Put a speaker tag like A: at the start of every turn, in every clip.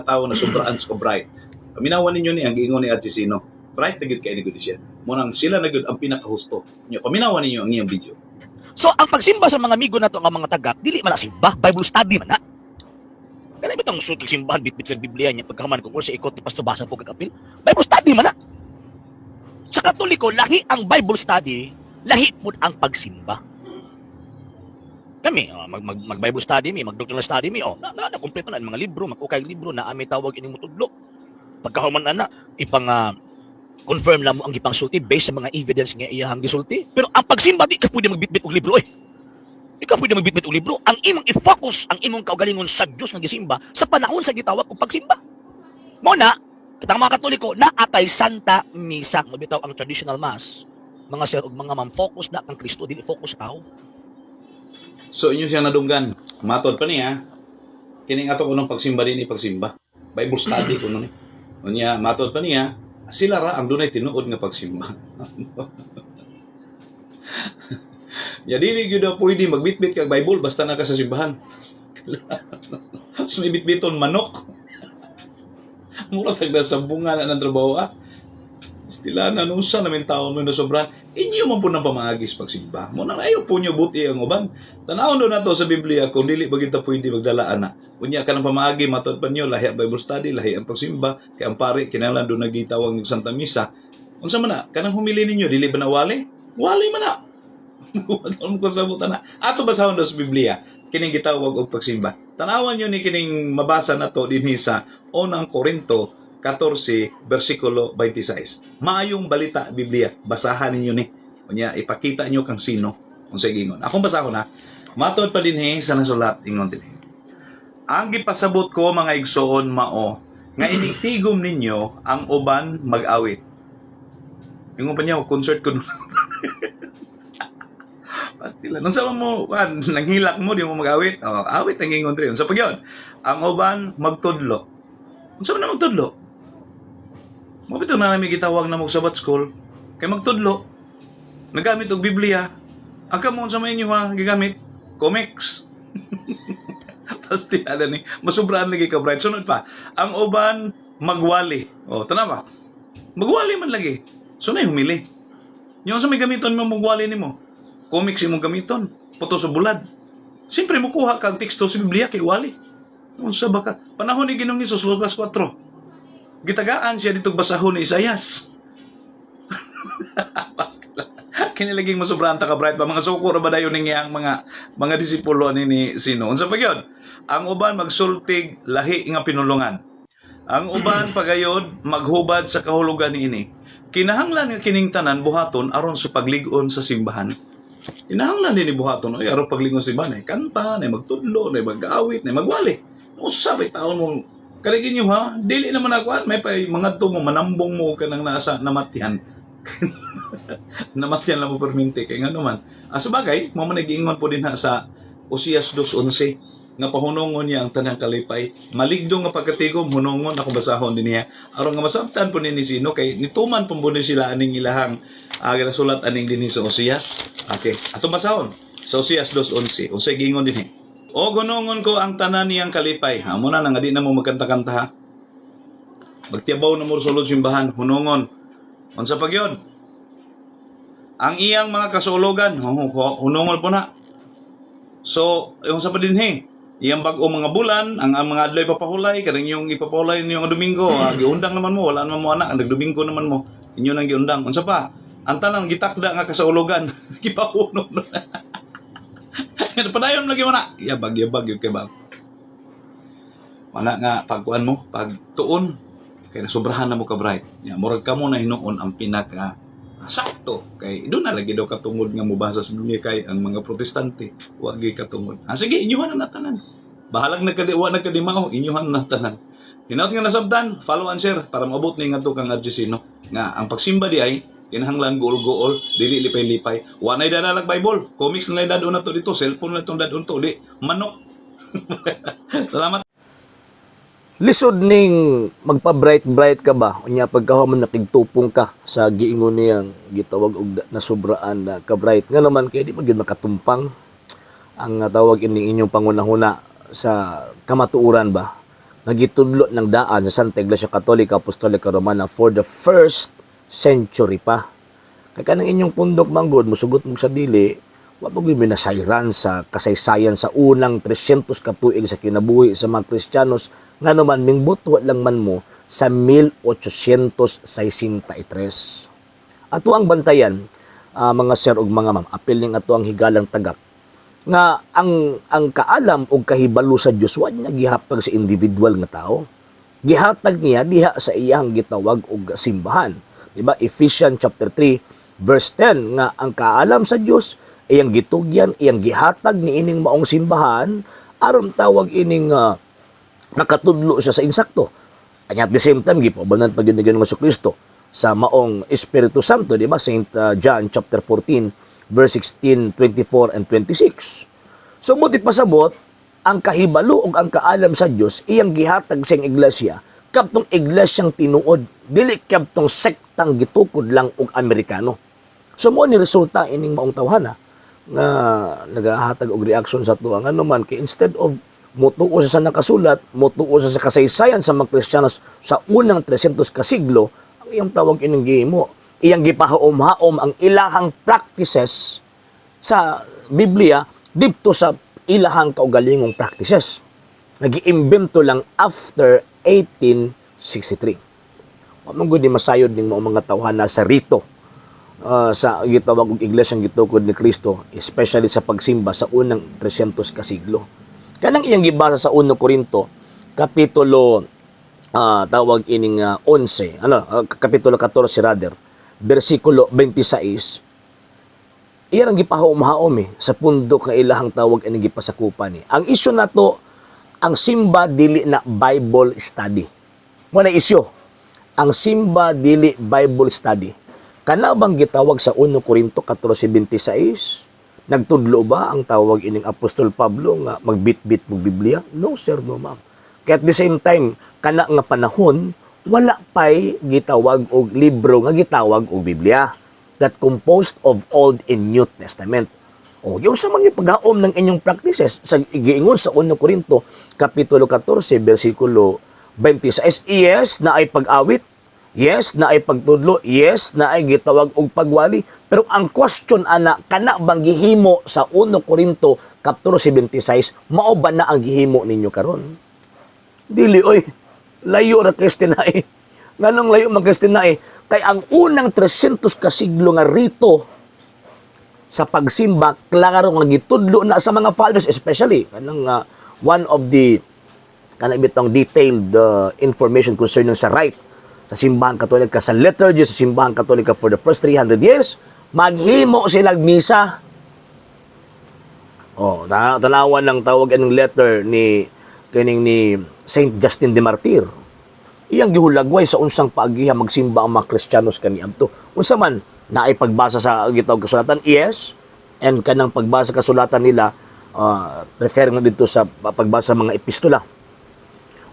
A: tao na sobraan sa bright. Paminawan ninyo ni ang giingon ni Archesino. Bright na gid kay ni gud siya. Munang sila na gud ang pinakahusto. Nya paminawan ninyo ang iyang video.
B: So ang pagsimba sa mga amigo nato nga mga tagak, dili man na simba, Bible study man na. Kaya bitong sukig simbahan bitbit sa Biblia niya pagkaman ko sa ikot pasto basa po kagapil. Bible study man na. Sa Katoliko, lahi ang Bible study, lahi po ang pagsimba. Kami, mag-Bible study mi, mag-doctrinal study mi, na-complete na ang mga libro, mag-ukay libro na amay tawag ining mutudlo. Pagkahuman na ipang confirm lang mo ang ipang sulti based sa mga evidence nga iyahang gisulti. Pero ang pagsimba, di ka pwede magbitbit og libro eh. Di ka pwede magbitbit og libro. Ang imong i-focus, ang imong kaugalingon sa Diyos nga gisimba sa panahon sa gitawag og pagsimba. Muna, kitang mga Katoliko, na atay Santa Misa, mabitaw ang traditional mass. Mga sir, og mga focus na kang Kristo, dili focus sa tao.
A: So inyo siya nadunggan. Matod pa niya. Kining ato unang pagsimba din pagsimba. Bible study kuno ni. Unya matod pa niya, sila ra ang dunay tinuod nga pagsimba. Ya dili gyud daw pwede magbitbit kag Bible basta na ka sa simbahan. So may bitbiton manok. Mura tag sa bunga na ng trabaho Stila na nung sa namin taon mo na sobra. Inyo man po nang pamagis pagsimba. Muna ayaw po nyo buti ang uban. Tanawon doon na to sa Biblia kung dili bagita pwede magdalaan na. Kunya ka ng pamagi, matod pa nyo, lahi ang Bible study, lahi ang pagsimba. Kaya ang pare, kinahanglan doon nagitawang ng Santa Misa. Unsa man na, kanang humili ninyo, dili ba na wali? Wali man na. Ano ko sabutan na. Ato basahon doon sa Biblia, kining gitawag og pagsimba. Tanawan nyo ni kining mabasa na to din sa unang Korinto 14, versikulo 26. Maayong balita, Biblia. Basahan ninyo ni. Kunya, ipakita nyo kang sino. Kung sa gingon. Akong basahon na. Matod pa din sa nasulat. Ingon din ang gipasabot ko, mga igsoon mao, nga initigom ninyo ang uban mag-awit. Ingon pa niya, concert ko nun. Pastila. Nung sama mo, nanghilak mo, di mo mag-awit. Awit ang ingon rin. So pag yun, ang uban magtudlo. Nung sama na magtudlo? Mabito na namin gitawag na mag-Sabbath school. Kaya magtudlo. Nagamit og Biblia. Ang kamon sa inyo gigamit. Comics. Pasti ada ni. Masubraan lagi ka, Bright. Sunod pa. Ang uban magwali. Tanawa. Magwali man lagi. So na humili. Yung sa may gamiton mo magwali ni mo. Comics imong gamiton. Puto sa bulad. Siyempre mo kuha kang teksto sa Biblia kay wali. Unsa ba ka? Panahon ni Ginoong Hesus, Lucas 4. Gitagaan siya ditong basahon ni Isaias. Kinilaging masubrahan ta ka, Bright ba? Mga sukuro ba dayon ning iyang mga disipulo ni sino? Unsa pa gyud? Ang uban magsultig lahi nga pinulungan. Ang uban pagayod maghubad sa kahulugan niini. Kinahanglan nga kining tanan buhaton aron sa paglig-on sa simbahan. Kinahanglan din ni buhaton aron paglig-on sa simbahan. Kanta, na magtudlo, na mag-awit, na magwali. Usa bay taon mo kaligin nyo dili naman ako may mga mo manambong mo ka nang nasa namatyan. Namatyan lang mo perminti kaya nga naman. Sabagay, mo man nag-iingon po din sa Osias 2:11 nga pahunongon niya ang tanang kalipay. Maligdo nga pagkatigom hunongon ako basahon din niya. Aron nga masabtan po ni sino kay nituman po sila aning ilahang nasulat aning dinhi sa Osias. Okay, ato basahon sa Osias 2:11. Unsay giingon dinhi? O gunungon ko ang tanan niyang kalipay. Muna na nga di na mo magkanta-kanta Magtiyabaw na mo sulod simbahan. Hunungon. Unsa pa gyud? Ang iyang mga kasulugan. Hunungon po na. So, yung sa pa din iyang bag-o mga bulan, ang mga adlay papahulay, kanang yung ipapahulay niyo ang Domingo. Giundang naman mo, wala naman mo anak. Ang nagdomingo naman mo. Inyo nang giundang. Unsa pa? Ang tanang gitakda nga kasulugan. Gipahunon. Padayon lagi mo na. Yabag yung kebab. Mana nga, pagkuhan mo, pagtuon, kaya sobrahan na mo ka, Bright. Murag ka mo na hinuon ang pinaka sakto. Kay doon na lagi daw katungod nga mubasa sa Biblia kay ang mga protestante. Wagi katungod. Sige, inyuhan na natanan. Bahalag nagkadimao, inyuhan na natanan. Hinaut nga nasabtan, follow and share para maabot ni nga to kang Archesino. Nga, ang pagsimba di ay, kinahanglan gool-gool, dili lipay-lipay. Wanay dadalag Bible. Comics na dadon na to dito. Cellphone na itong dadon to. Di, manok. Salamat.
B: Lisod ning magpa-bright ka ba? Unya pagkahuman nakigtupong ka sa giingon niyang gitawag og nasubraan na ka-bright. Nga naman kay di magyud makatumpang ang tawag ini inyong pangunahuna sa kamatuoran ba?
C: nagitudlo ng daan sa Santa Iglesia Katolika Apostolika Romana for the first century pa. Kaya kanang inyong pundok manggod, musugot mo sa dili, wato gyud minasayran sa kasaysayan sa unang 300 katuig sa kinabuhi sa mga Kristiyanos, nga naman mingbuto lang man mo sa 1863. Ato ang bantayan, mga sir ug mga ma'am, apil ning ato ang higalang tagak, nga ang kaalam o kahibalo sa Dios wa niya gihatag sa individual nga tao. Gihatag niya diha sa iyang gitawag og simbahan. Diba? Ephesians chapter 3 verse 10 nga ang kaalam sa Dios iyang gitugyan, iyang gihatag ni ining maong simbahan aron tawag ining nakatudlo siya sa insakto. And at the same time gipabanan pag yun ng Kristo sa maong Espiritu Santo, di ba? Saint John chapter 14 verse 16, 24, and 26. So, buti pasabot, ang kahibalo o ang kaalam sa Diyos, iyang gihatag sa iglesia, kaptong iglesyang tinuod, dili kaptong sektang gitukod lang og Amerikano. So, mo ni resulta ining maong tawhana, nga nagahatag og reaction sa tuwa. Nga naman, kay instead of mutuo sa nakasulat, mutuo sa kasaysayan sa mga Kristiyanos sa unang 300 kasiglo, ang iyang tawag ining gihimo, iyang gipahaom-haom ang ilahang practices sa Biblia dito sa ilahang kaugalingong practices. Nag-iimbento lang after 1863. Mamang di masayod ning mga tawhana sa rito sa gitawag og iglesyang gitukod ni Kristo, especially sa pagsimba sa unang 300 kasiglo. Kanang iyang gibasa sa 1 Korinto kapitulo tawag ining 11, kapitulo 14 rather, versikulo 26, iyan ang gipahaom-haom sa pundok nga ilahang tawag ang gipasakupan ni. Ang isyu na to, ang simba dili na Bible study. Muna isyu, ang simba dili Bible study. Kana bang gitawag sa 1 Korinto 14:26? Nagtudlo ba ang tawag ining Apostol Pablo nga magbitbit mo Biblia? No sir, no ma'am. Kaya at the same time, kana nga panahon, wala pa'y gitawag og libro nga gitawag og Biblia that composed of Old and New Testament. O, yung sa mga paghaom ng inyong practices, sa giingon sa 1 Korinto, kapitulo 14, versikulo 26, yes, na ay pag-awit, yes, na ay pagtudlo, yes, na ay gitawag og pagwali, pero ang question, ana, kana bang gihimo sa 1 Korinto, kapitulo 26, mao ba na ang gihimo ninyo karon? Dili, oy, layo ra Kristinay. Nganong layo man Kristinay? Kay ang unang 300 kasiglo nga rito sa pagsimba, klaro nga gitudlo na sa mga fathers, especially kanang one of the kanang bitong detailed information concerning sa rite sa simbahan Katolika, sa liturgy sa simbahan Katolika for the first 300 years, maghimo silang misa. Oh, tanawan ng tawag anong letter ni Saint Justin de Martyr. Iyang gihulagway sa unsang paagiha magsimba ang mga Kristiyanos kaniadto. Unsa man naay pagbasa sa gitawag kasulatan, yes, and kanang pagbasa kasulatan nila referring dito sa pagbasa mga epistola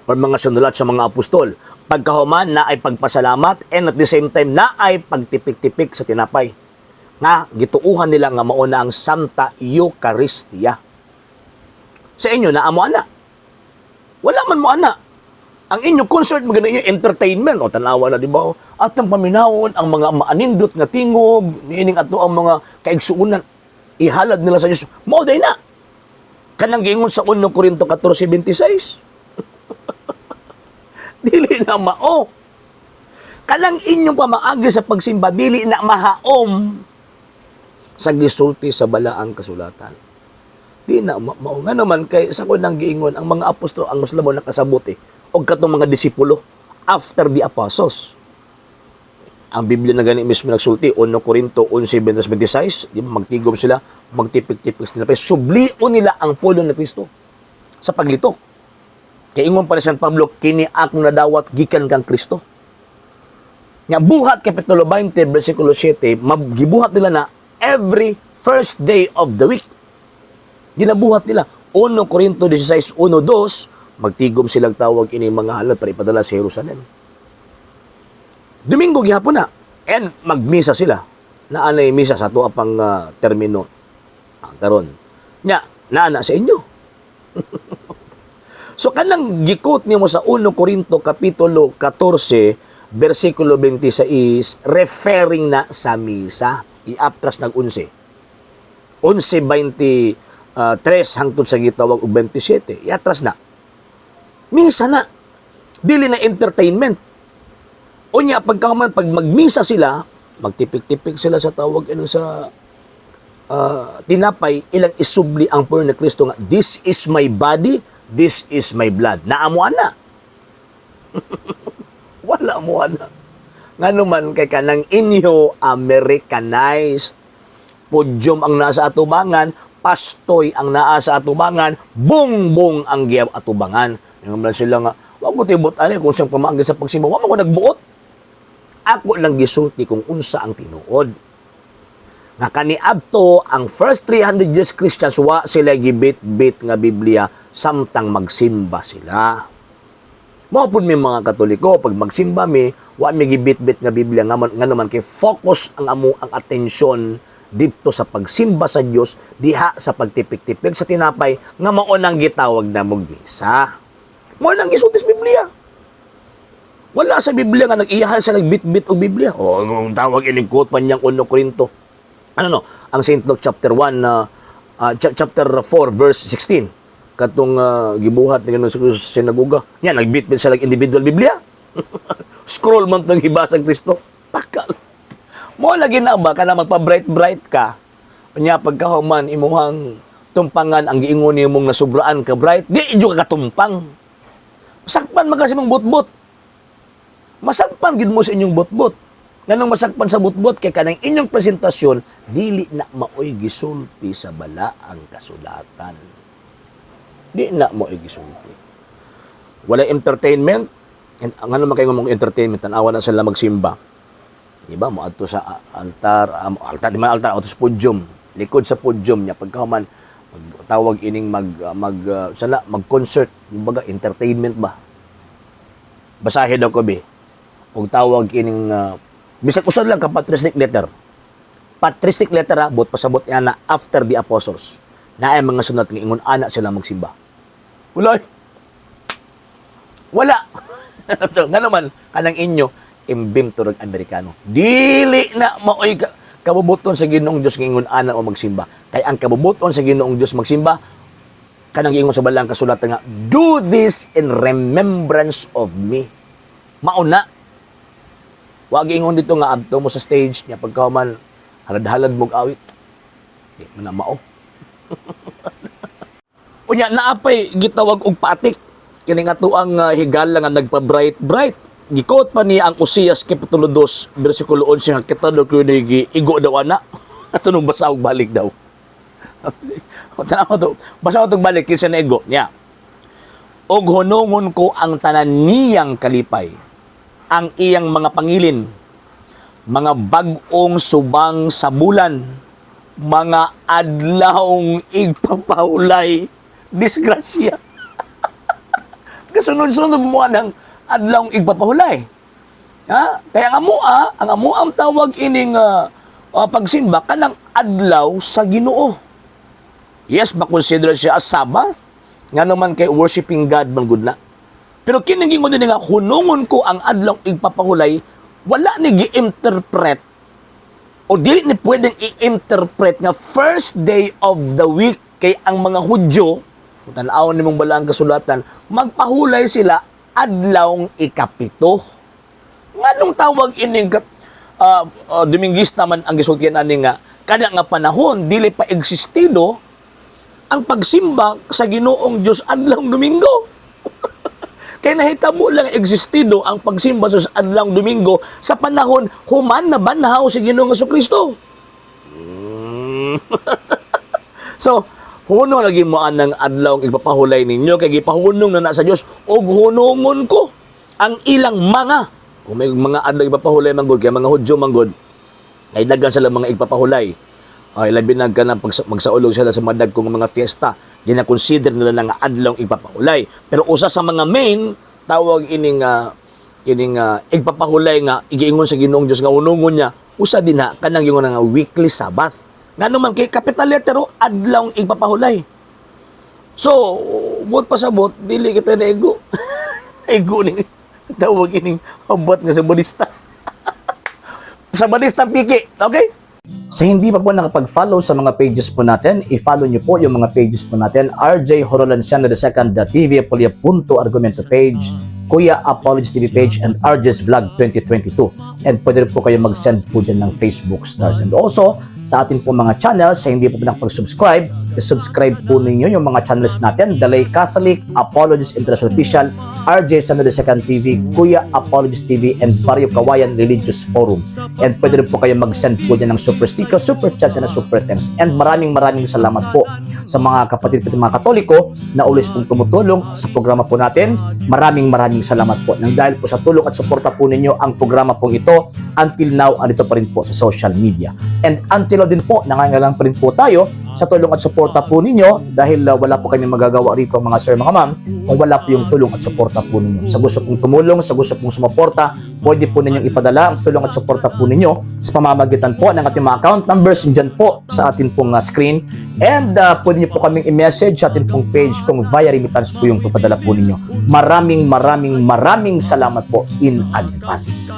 C: or mga sinulat sa mga apostol. Pagkahuman na ay pagpasalamat and at the same time na ay pagtipik-tipik sa tinapay. Nga gituuhan nila nga mao na ang Santa Eucharistia. Sa inyo na amo ana. Wala man mo ana. Ang inyong concert, maganda inyo entertainment. O, tanawa na, di ba? At ang paminawon, ang mga maanindot nga tingog, niining ato ang mga kaigsuunan, ihalad nila sa Diyos. Mauday na. Kanang gingon sa 1 Korinto 14:26. Dili na mao. Kanang inyong pamaagi sa pagsimba, dili na mahaom sa gisulti sa balaang kasulatan. Di na mao nga naman kay sa ko nang giingon ang mga apostol ang mas labaw nakasabuti og katong mga disipulo after the apostles. Ang Biblia na gani mismo nagsulti 1 Korinto 11:26, di ba magtigom sila, magtipik-tipik sila, pero sublion nila ang pulo ni Kristo sa paglitok. Kay ingon pa ni San Pablo, kini akong nadawat gikan kang Kristo. Nga buhat kapitulo 20 bersikulo 7, magibuhat nila na every first day of the week. Ginabuhat nila. 1 Korinto 16:1-2, magtigom silang tawag ini mga halad para ipadala sa Jerusalem. Domingo gihapon na. And magmisa sila. Naanay misa sa ato pang termino. Karon. Nya, naana sa inyo. So kanang gikot nimo sa 1 Corinto kapitulo 14 versikulo 26 referring na sa misa. Iapras nag 11. 11:23 hangtod sa gitawag og 27. Iatras na. Misa na. Dili na entertainment. Unya pagkahuman pag magmisa sila, magtipik-tipik sila sa tawag sa tinapay, ilang isubli ang puno ni Kristo nga, this is my body, this is my blood. Naamo ana. Wala mo ana. Ngano man kay kanang inyo Americanized, pudyom ang nasa atubangan, pastoy ang naa sa atubangan, bongbong ang giyab atubangan. Yung sila nga, wag mo tibot ani kung siyang pamaagi sa pagsimba, wag mo ko nagbuot. Ako lang gisulti kung unsa ang tinuod. Nga kaniadto ang first 300 years Christians wa sila gibit-bit nga Biblia samtang magsimba sila. Mao pud mi mga Katoliko pag magsimba mi wa mi gibit-bit nga Biblia nga naman kay focus ang atensyon dito sa pagsimba sa Dios diha sa pagtipik-tipik sa tinapay nga mao nang gitawag na misa. Mao nang gisulti sa Biblia. Wala sa Biblia nga nag-iyahan sa nagbit-bit og Biblia. O ang tawag ining quote pa niyang 1 Corinto. Ang St. Luke chapter 1 chapter 4 verse 16 katong gibuhat ni sa sinagoga. Nya nagbit-bit sa individual Biblia. Scroll man tong gibasag Kristo. Takal. Mo lagi na ba kana magpa-bright ka. Nya pagkahuman imuhang tumpangan ang giingon nimong nasubraan ka bright, di idyo ka katumpang. Sakpan man kasi mong butbut. Masakpan gid mo sa inyong butbut. Nganong masakpan sa butbut kay kanang inyong presentasyon dili na maoy gisulti sa balaang kasulatan. Di na maoy gisulti. Wala entertainment. Ngano man kay ngomong entertainment tanawa na sila magsimba. Di ba mo adto sa altar, di man altar, adto sa podium, likod sa podium niya pagkahuman tawag ining mag-concert, kumbaga entertainment ba. Basahin daw ko be. Og tawag ining bisag usad lang ka patristic letter. Patristic letter bot pasabot niya na after the apostles. Na ay mga sunod nga ingon ana sila magsimba. Wala. Wala. Ngano man kanang inyo imbim turog Amerikano. Dili na maoy kabubuton sa Ginoong Dios nga ingon ana o magsimba. Kay ang kabubuton sa Ginoong Dios magsimba kanang ingon sa balang kasulatan nga, do this in remembrance of me. Mauna. Wag ingon dito nga adto mo sa stage niya pagkahuman halad-halad mong awit. Di man na mao. Unya naapay gitawag og patik. Kini nga tuang higala nga nagpa-bright. Gikot pa niya ang Usias kapitulo 2 bersikulo 11 nga kitado ko ni igo daw ana. Ato nung basa og balik daw. Tanaw to. Basa og balik kinsa na igo niya. Og hunungon ko ang tanan niyang kalipay. Ang iyang mga pangilin, mga bag-ong subang sa bulan, mga adlawng igpapahulay, disgrasya. Kasunod-sunod mo ng adlawng igpapahulay. Ha? Kaya ang amuam tawag ining pagsimba kanang adlaw sa Ginoo. Yes, makonsider siya as Sabbath. Nga naman kay worshiping God man gud na. Pero kining ingon din nga hunungon ko ang adlaw igpapahulay, wala ni gi-interpret o dili ni pwedeng i-interpret nga first day of the week kay ang mga Hudyo, kung tanaw nimong balang kasulatan, magpahulay sila adlawng ikapito. Nganong tawag ining Dominguista man ang gisultian ani nga kada nga panahon dili pa existido ang pagsimba sa Ginoong Dios adlawng Domingo. Kaya nahitabo lang existido ang pagsimba sa adlawng Domingo sa panahon human na banhaw si Ginoong Jesucristo. So, huno lagi mo anang adlawng igpapahulay ninyo kay gipahunong na sa Dios og hunungon ko ang ilang mga kung may mga adlaw igpapahulay manggod kay mga Hudyo manggod ay daghan sila mga igpapahulay. Ay labi na ka na magsaulog sila sa madag kong mga fiesta. Di na consider nila nga adlaw igpapahulay. Pero usa sa mga main tawag ining igpapahulay nga igiingon sa Ginoong Dios nga unungon niya. Usa din na kanang ingon nga weekly Sabbath. Ngano man kay capital letter adlaw igpapahulay. So Bot pasabot, dili kita na ego. Ego ni tawag ining abot nga sa bodista. Sa bodista piki, okay? Sa hindi pa po nakapag-follow sa mga pages po natin, i-follow nyo po yung mga pages po natin, RJ Horolanciano II, TV Apolia Punto Argumento page, Kuya Apologies TV page, and RJ's Vlog 2022. And pwede rin po kayo mag-send po dyan ng Facebook stars. And also, sa atin po mga channels, sa hindi po nakapag-subscribe, i-subscribe po ninyo yung mga channels natin, Dalay Catholic, Apologies International Official, RJ Santo II TV, Kuya Apologies TV, and Barrio Kawayan Religious Forum. And pwede rin po kayo mag-send po dyan ng super sticker, super chats, and super thanks. And maraming salamat po sa mga kapatid at mga Katoliko na ulis pong tumutulong sa programa po natin. Maraming salamat po. Nang dahil po sa tulong at suporta po ninyo, ang programa po ito, until now, andito pa rin po sa social media. And until now din po, nangangailangan pa rin po tayo sa tulong at suporta po ninyo dahil wala po kami magagawa rito mga sir, mga ma'am, kung wala po yung tulong at suporta po ninyo. Sa gusto pong tumulong, sa gusto pong sumuporta, pwede po ninyong ipadala ang tulong at suporta po ninyo sa pamamagitan po ng ating mga account numbers dyan po sa ating pong screen. And pwede nyo po kaming i-message sa ating pong page kung via remittance po yung papadala po ninyo. Maraming salamat po in advance.